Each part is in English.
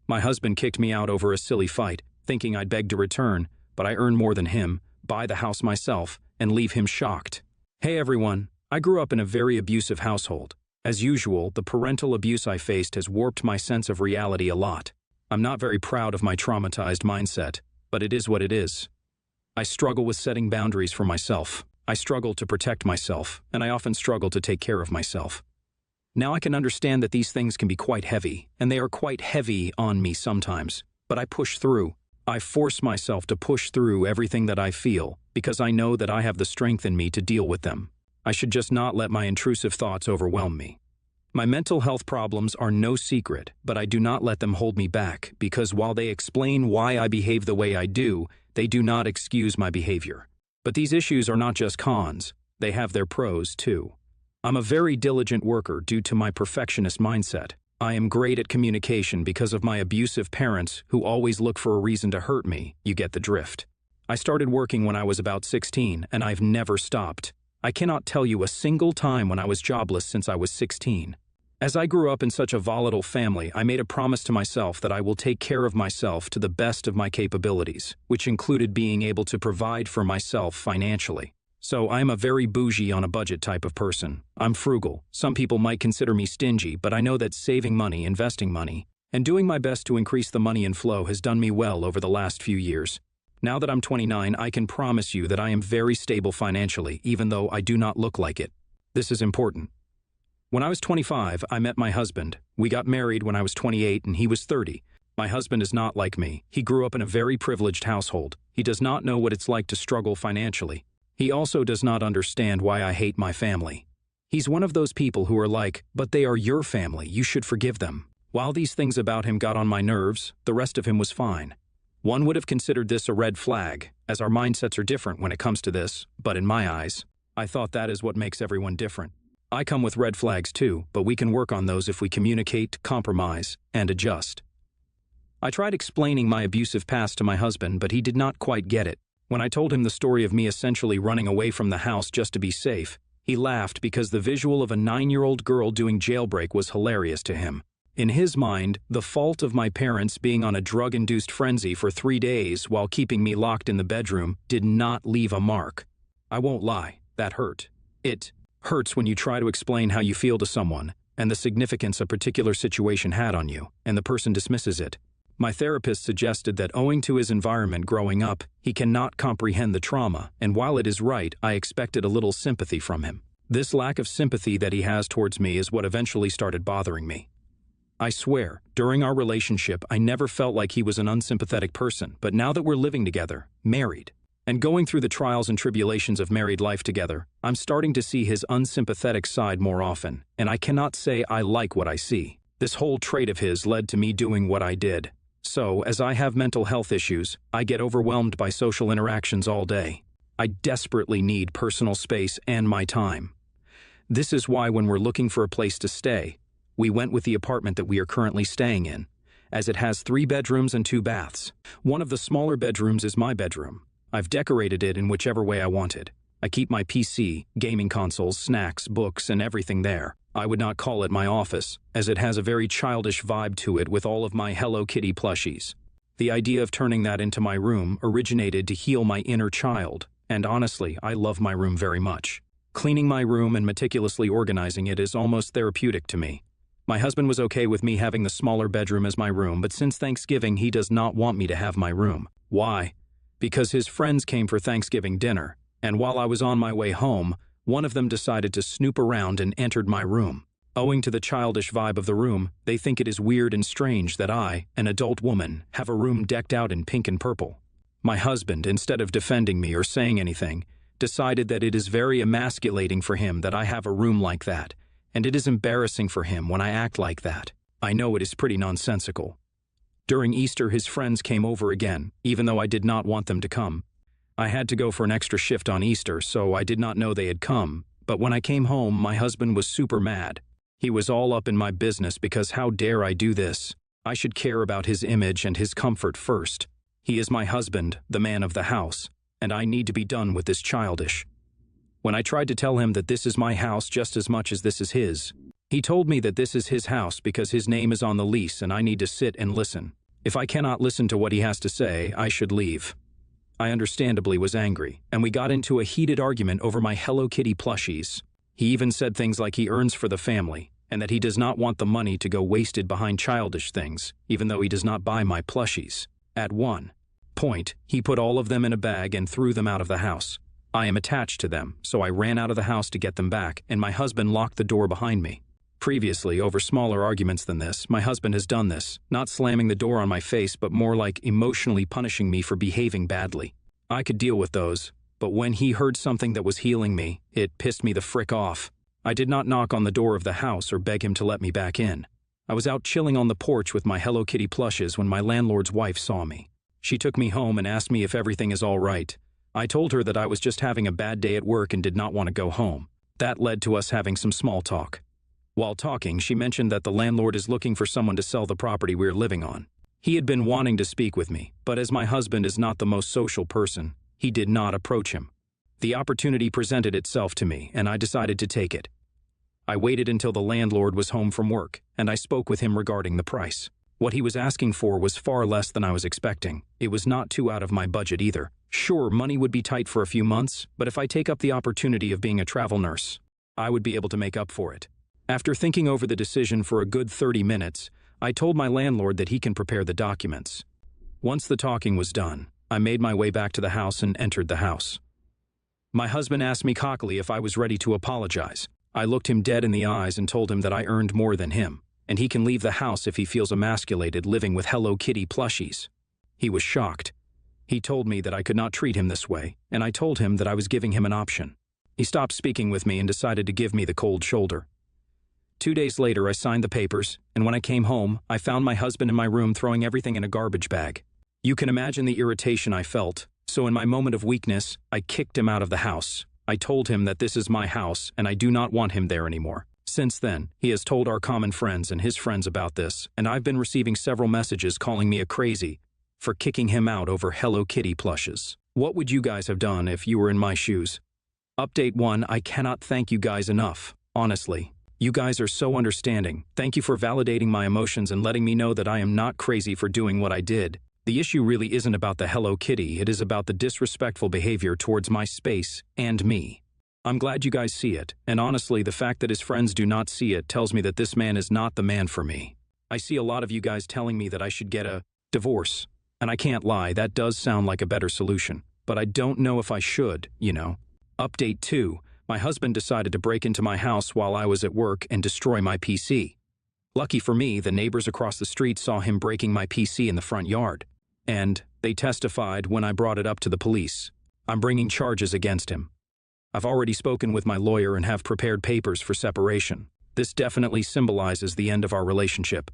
My husband kicked me out over a silly fight, thinking I'd beg to return, but I earn more than him, buy the house myself, and leave him shocked. Hey everyone, I grew up in a very abusive household. As usual, the parental abuse I faced has warped my sense of reality a lot. I'm not very proud of my traumatized mindset, but it is what it is. I struggle with setting boundaries for myself. I struggle to protect myself, and I often struggle to take care of myself. Now I can understand that these things can be quite heavy, and they are quite heavy on me sometimes, but I push through. I force myself to push through everything that I feel, because I know that I have the strength in me to deal with them. I should just not let my intrusive thoughts overwhelm me. My mental health problems are no secret, but I do not let them hold me back, because while they explain why I behave the way I do, they do not excuse my behavior. But these issues are not just cons, they have their pros too. I'm a very diligent worker due to my perfectionist mindset. I am great at communication because of my abusive parents who always look for a reason to hurt me. You get the drift. I started working when I was about 16, and I've never stopped. I cannot tell you a single time when I was jobless since I was 16. As I grew up in such a volatile family, I made a promise to myself that I will take care of myself to the best of my capabilities, which included being able to provide for myself financially. So I am a very bougie on a budget type of person. I'm frugal. Some people might consider me stingy, but I know that saving money, investing money, and doing my best to increase the money inflow has done me well over the last few years. Now that I'm 29, I can promise you that I am very stable financially, even though I do not look like it. This is important. When I was 25, I met my husband. We got married when I was 28 and he was 30. My husband is not like me. He grew up in a very privileged household. He does not know what it's like to struggle financially. He also does not understand why I hate my family. He's one of those people who are like, but they are your family, you should forgive them. While these things about him got on my nerves, the rest of him was fine. One would have considered this a red flag, as our mindsets are different when it comes to this, but in my eyes, I thought that is what makes everyone different. I come with red flags too, but we can work on those if we communicate, compromise, and adjust. I tried explaining my abusive past to my husband, but he did not quite get it. When I told him the story of me essentially running away from the house just to be safe, he laughed because the visual of a 9-year-old girl doing jailbreak was hilarious to him. In his mind, the fault of my parents being on a drug-induced frenzy for 3 days while keeping me locked in the bedroom did not leave a mark. I won't lie, that hurt. It hurts when you try to explain how you feel to someone, and the significance a particular situation had on you, and the person dismisses it. My therapist suggested that owing to his environment growing up, he cannot comprehend the trauma, and while it is right, I expected a little sympathy from him. This lack of sympathy that he has towards me is what eventually started bothering me. I swear, during our relationship, I never felt like he was an unsympathetic person, but now that we're living together, married, and going through the trials and tribulations of married life together, I'm starting to see his unsympathetic side more often, and I cannot say I like what I see. This whole trait of his led to me doing what I did. So, as I have mental health issues, I get overwhelmed by social interactions all day. I desperately need personal space and my time. This is why when we're looking for a place to stay, we went with the apartment that we are currently staying in, as it has 3 bedrooms and 2 baths. One of the smaller bedrooms is my bedroom. I've decorated it in whichever way I wanted. I keep my PC, gaming consoles, snacks, books, and everything there. I would not call it my office, as it has a very childish vibe to it with all of my Hello Kitty plushies. The idea of turning that into my room originated to heal my inner child, and honestly, I love my room very much. Cleaning my room and meticulously organizing it is almost therapeutic to me. My husband was okay with me having the smaller bedroom as my room, but since Thanksgiving, he does not want me to have my room. Why? Because his friends came for Thanksgiving dinner, and while I was on my way home, one of them decided to snoop around and entered my room. Owing to the childish vibe of the room, they think it is weird and strange that I, an adult woman, have a room decked out in pink and purple. My husband, instead of defending me or saying anything, decided that it is very emasculating for him that I have a room like that, and it is embarrassing for him when I act like that. I know it is pretty nonsensical. During Easter, his friends came over again, even though I did not want them to come. I had to go for an extra shift on Easter, so I did not know they had come, but when I came home, my husband was super mad. He was all up in my business because how dare I do this? I should care about his image and his comfort first. He is my husband, the man of the house, and I need to be done with this childish. When I tried to tell him that this is my house just as much as this is his, He told me that this is his house because his name is on the lease and I need to sit and listen. If I cannot listen to what he has to say, I should leave. I understandably was angry, and we got into a heated argument over my Hello Kitty plushies. He even said things like he earns for the family, and that he does not want the money to go wasted behind childish things, even though he does not buy my plushies. At one point, he put all of them in a bag and threw them out of the house. I am attached to them, so I ran out of the house to get them back, and my husband locked the door behind me. Previously, over smaller arguments than this, my husband has done this, not slamming the door on my face but more like emotionally punishing me for behaving badly. I could deal with those, but when he heard something that was healing me, it pissed me the frick off. I did not knock on the door of the house or beg him to let me back in. I was out chilling on the porch with my Hello Kitty plushes when my landlord's wife saw me. She took me home and asked me if everything is all right. I told her that I was just having a bad day at work and did not want to go home. That led to us having some small talk. While talking, she mentioned that the landlord is looking for someone to sell the property we're living on. He had been wanting to speak with me, but as my husband is not the most social person, he did not approach him. The opportunity presented itself to me, and I decided to take it. I waited until the landlord was home from work, and I spoke with him regarding the price. What he was asking for was far less than I was expecting. It was not too out of my budget either. Sure, money would be tight for a few months, but if I take up the opportunity of being a travel nurse, I would be able to make up for it. After thinking over the decision for a good 30 minutes, I told my landlord that he can prepare the documents. Once the talking was done, I made my way back to the house and entered the house. My husband asked me cockily if I was ready to apologize. I looked him dead in the eyes and told him that I earned more than him, and he can leave the house if he feels emasculated living with Hello Kitty plushies. He was shocked. He told me that I could not treat him this way, and I told him that I was giving him an option. He stopped speaking with me and decided to give me the cold shoulder. 2 days later, I signed the papers, and when I came home, I found my husband in my room throwing everything in a garbage bag. You can imagine the irritation I felt, so in my moment of weakness, I kicked him out of the house. I told him that this is my house, and I do not want him there anymore. Since then, he has told our common friends and his friends about this, and I've been receiving several messages calling me a crazy for kicking him out over Hello Kitty plushes. What would you guys have done if you were in my shoes? Update 1, I cannot thank you guys enough, honestly. You guys are so understanding. Thank you for validating my emotions and letting me know that I am not crazy for doing what I did. The issue really isn't about the Hello Kitty, it is about the disrespectful behavior towards my space and me. I'm glad you guys see it, and honestly, the fact that his friends do not see it tells me that this man is not the man for me. I see a lot of you guys telling me that I should get a divorce, and I can't lie, that does sound like a better solution, but I don't know if I should, you know. Update 2. My husband decided to break into my house while I was at work and destroy my PC. Lucky for me, the neighbors across the street saw him breaking my PC in the front yard, and they testified when I brought it up to the police. I'm bringing charges against him. I've already spoken with my lawyer and have prepared papers for separation. This definitely symbolizes the end of our relationship.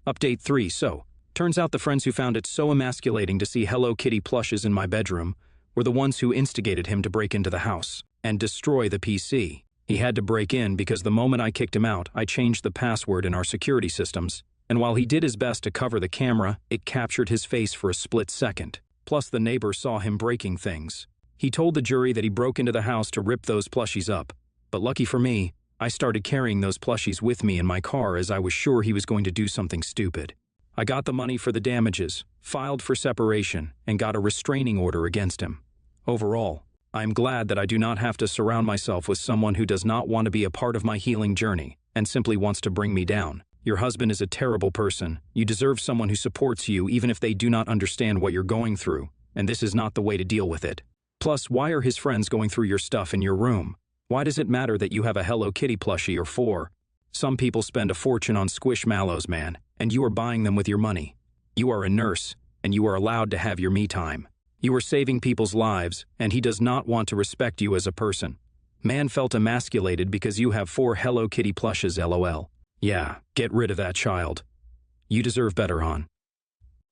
Update 3. So, turns out the friends who found it so emasculating to see Hello Kitty plushes in my bedroom were the ones who instigated him to break into the house and destroy the PC. He had to break in because the moment I kicked him out, I changed the password in our security systems, and while he did his best to cover the camera, it captured his face for a split second. Plus, the neighbor saw him breaking things. He told the jury that he broke into the house to rip those plushies up, but lucky for me, I started carrying those plushies with me in my car as I was sure he was going to do something stupid. I got the money for the damages, filed for separation, and got a restraining order against him. Overall, I am glad that I do not have to surround myself with someone who does not want to be a part of my healing journey and simply wants to bring me down. Your husband is a terrible person. You deserve someone who supports you even if they do not understand what you're going through, and this is not the way to deal with it. Plus, why are his friends going through your stuff in your room? Why does it matter that you have a Hello Kitty plushie or 4? Some people spend a fortune on squishmallows, man, and you are buying them with your money. You are a nurse, and you are allowed to have your me time. You are saving people's lives, and he does not want to respect you as a person. Man felt emasculated because you have 4 Hello Kitty plushes, lol. Yeah, get rid of that child. You deserve better, hon.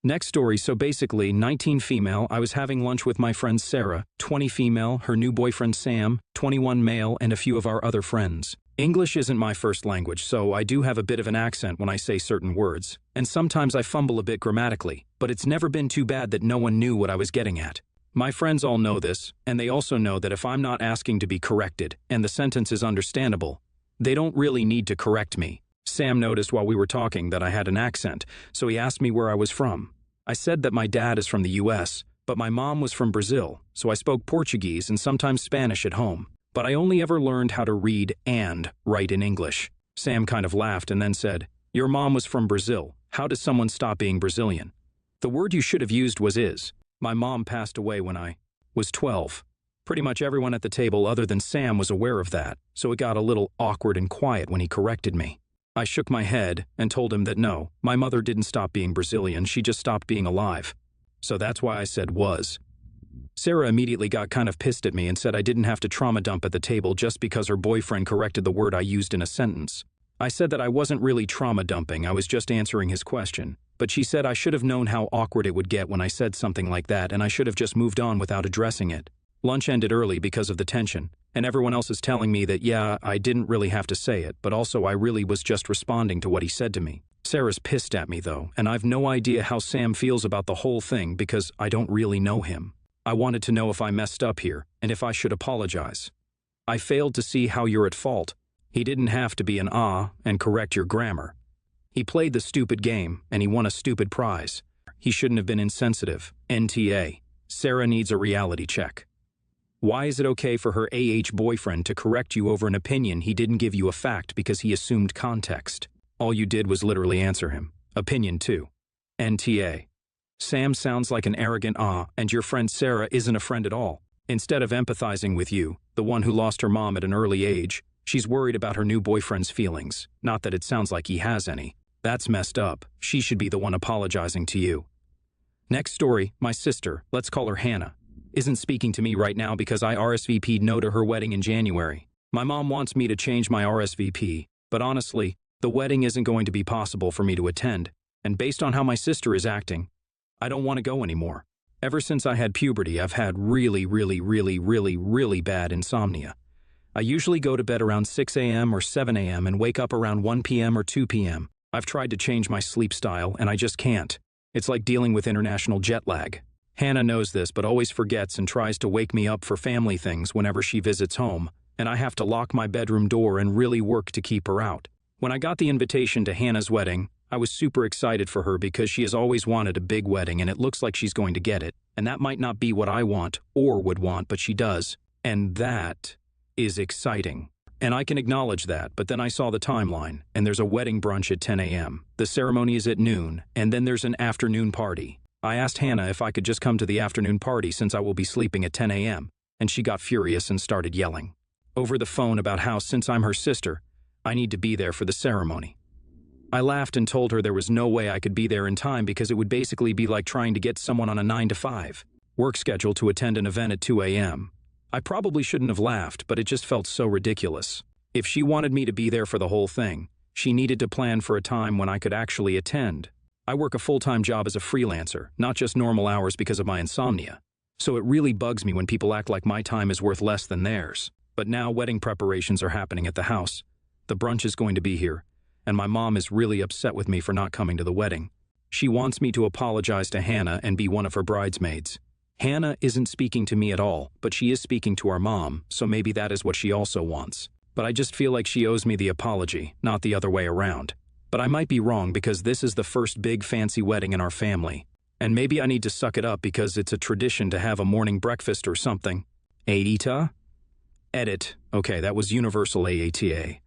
Next story, so basically, 19 female, I was having lunch with my friend Sarah, 20 female, her new boyfriend Sam, 21 male, and a few of our other friends. English isn't my first language, so I do have a bit of an accent when I say certain words, and sometimes I fumble a bit grammatically, but it's never been too bad that no one knew what I was getting at. My friends all know this, and they also know that if I'm not asking to be corrected, and the sentence is understandable, They don't really need to correct me. Sam noticed while we were talking that I had an accent, so he asked me where I was from. I said that my dad is from the US, but my mom was from Brazil, so I spoke Portuguese and sometimes Spanish at home. But I only ever learned how to read and write in English. Sam kind of laughed and then said, "Your mom was from Brazil. How does someone stop being Brazilian?" The word you should have used was is. My mom passed away when I was 12. Pretty much everyone at the table other than Sam was aware of that, so it got a little awkward and quiet when he corrected me. I shook my head and told him that no, my mother didn't stop being Brazilian, she just stopped being alive. So that's why I said was. Sarah immediately got kind of pissed at me and said I didn't have to trauma dump at the table just because her boyfriend corrected the word I used in a sentence. I said that I wasn't really trauma dumping, I was just answering his question. But she said I should have known how awkward it would get when I said something like that and I should have just moved on without addressing it. Lunch ended early because of the tension, and everyone else is telling me that yeah, I didn't really have to say it, but also I really was just responding to what he said to me. Sarah's pissed at me though, and I've no idea how Sam feels about the whole thing because I don't really know him. I wanted to know if I messed up here, and if I should apologize. I failed to see how you're at fault. He didn't have to be an and correct your grammar. He played the stupid game, and he won a stupid prize. He shouldn't have been insensitive. NTA. Sarah needs a reality check. Why is it okay for her boyfriend to correct you over an opinion he didn't give you a fact because he assumed context? All you did was literally answer him. Opinion 2. NTA. Sam sounds like an arrogant and your friend Sarah isn't a friend at all. Instead of empathizing with you, the one who lost her mom at an early age, she's worried about her new boyfriend's feelings. Not that it sounds like he has any. That's messed up. She should be the one apologizing to you. Next story, my sister, let's call her Hannah, isn't speaking to me right now because I RSVP'd no to her wedding in January. My mom wants me to change my RSVP, but honestly, the wedding isn't going to be possible for me to attend, and based on how my sister is acting, I don't want to go anymore. Ever since I had puberty, I've had really bad insomnia. I usually go to bed around 6 a.m. or 7 a.m. and wake up around 1 p.m. or 2 p.m. I've tried to change my sleep style, and I just can't. It's like dealing with international jet lag. Hannah knows this but always forgets and tries to wake me up for family things whenever she visits home, and I have to lock my bedroom door and really work to keep her out. When I got the invitation to Hannah's wedding, I was super excited for her because she has always wanted a big wedding and it looks like she's going to get it, and that might not be what I want or would want, but she does, and that is exciting. And I can acknowledge that, but then I saw the timeline, and there's a wedding brunch at 10 a.m. The ceremony is at noon, and then there's an afternoon party. I asked Hannah if I could just come to the afternoon party since I will be sleeping at 10 a.m., and she got furious and started yelling over the phone about how, since I'm her sister, I need to be there for the ceremony. I laughed and told her there was no way I could be there in time because it would basically be like trying to get someone on a 9-to-5 work schedule to attend an event at 2 a.m. I probably shouldn't have laughed, but it just felt so ridiculous. If she wanted me to be there for the whole thing, she needed to plan for a time when I could actually attend. I work a full-time job as a freelancer, not just normal hours because of my insomnia. So it really bugs me when people act like my time is worth less than theirs. But now wedding preparations are happening at the house. The brunch is going to be here, and my mom is really upset with me for not coming to the wedding. She wants me to apologize to Hannah and be one of her bridesmaids. Hannah isn't speaking to me at all, but she is speaking to our mom, so maybe that is what she also wants. But I just feel like she owes me the apology, not the other way around. But I might be wrong because this is the first big fancy wedding in our family. And maybe I need to suck it up because it's a tradition to have a morning breakfast or something. Aita? Edit. Okay, that was universal AATA.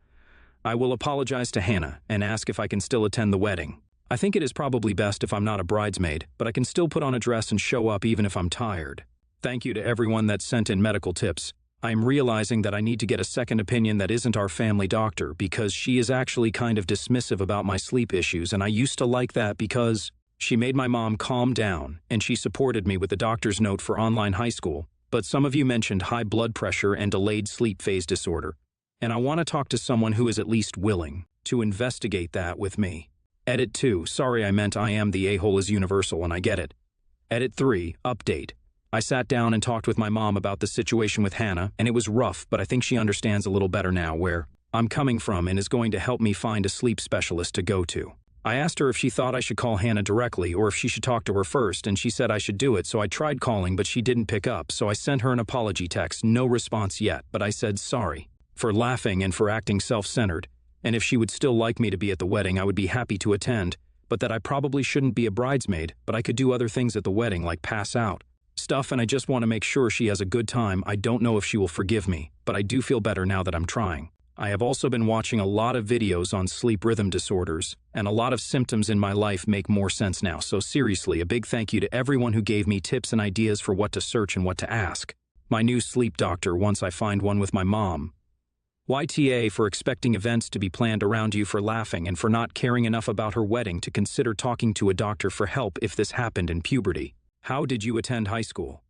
I will apologize to Hannah and ask if I can still attend the wedding. I think it is probably best if I'm not a bridesmaid, but I can still put on a dress and show up even if I'm tired. Thank you to everyone that sent in medical tips. I am realizing that I need to get a second opinion that isn't our family doctor because she is actually kind of dismissive about my sleep issues, and I used to like that because she made my mom calm down and she supported me with the doctor's note for online high school. But some of you mentioned high blood pressure and delayed sleep phase disorder, and I want to talk to someone who is at least willing to investigate that with me. Edit 2, sorry I meant I am the a-hole is universal and I get it. Edit 3, update. I sat down and talked with my mom about the situation with Hannah, and it was rough, but I think she understands a little better now where I'm coming from and is going to help me find a sleep specialist to go to. I asked her if she thought I should call Hannah directly or if she should talk to her first, and she said I should do it, so I tried calling, but she didn't pick up, so I sent her an apology text, no response yet, but I said sorry. for laughing and for acting self-centered, and if she would still like me to be at the wedding, I would be happy to attend, but that I probably shouldn't be a bridesmaid, but I could do other things at the wedding like pass out stuff, and I just want to make sure she has a good time. I don't know if she will forgive me, but I do feel better now that I'm trying. I have also been watching a lot of videos on sleep rhythm disorders, and a lot of symptoms in my life make more sense now, so seriously, a big thank you to everyone who gave me tips and ideas for what to search and what to ask. My new sleep doctor once I find one with my mom. YTA for expecting events to be planned around you, for laughing, and for not caring enough about her wedding to consider talking to a doctor for help if this happened in puberty. How did you attend high school?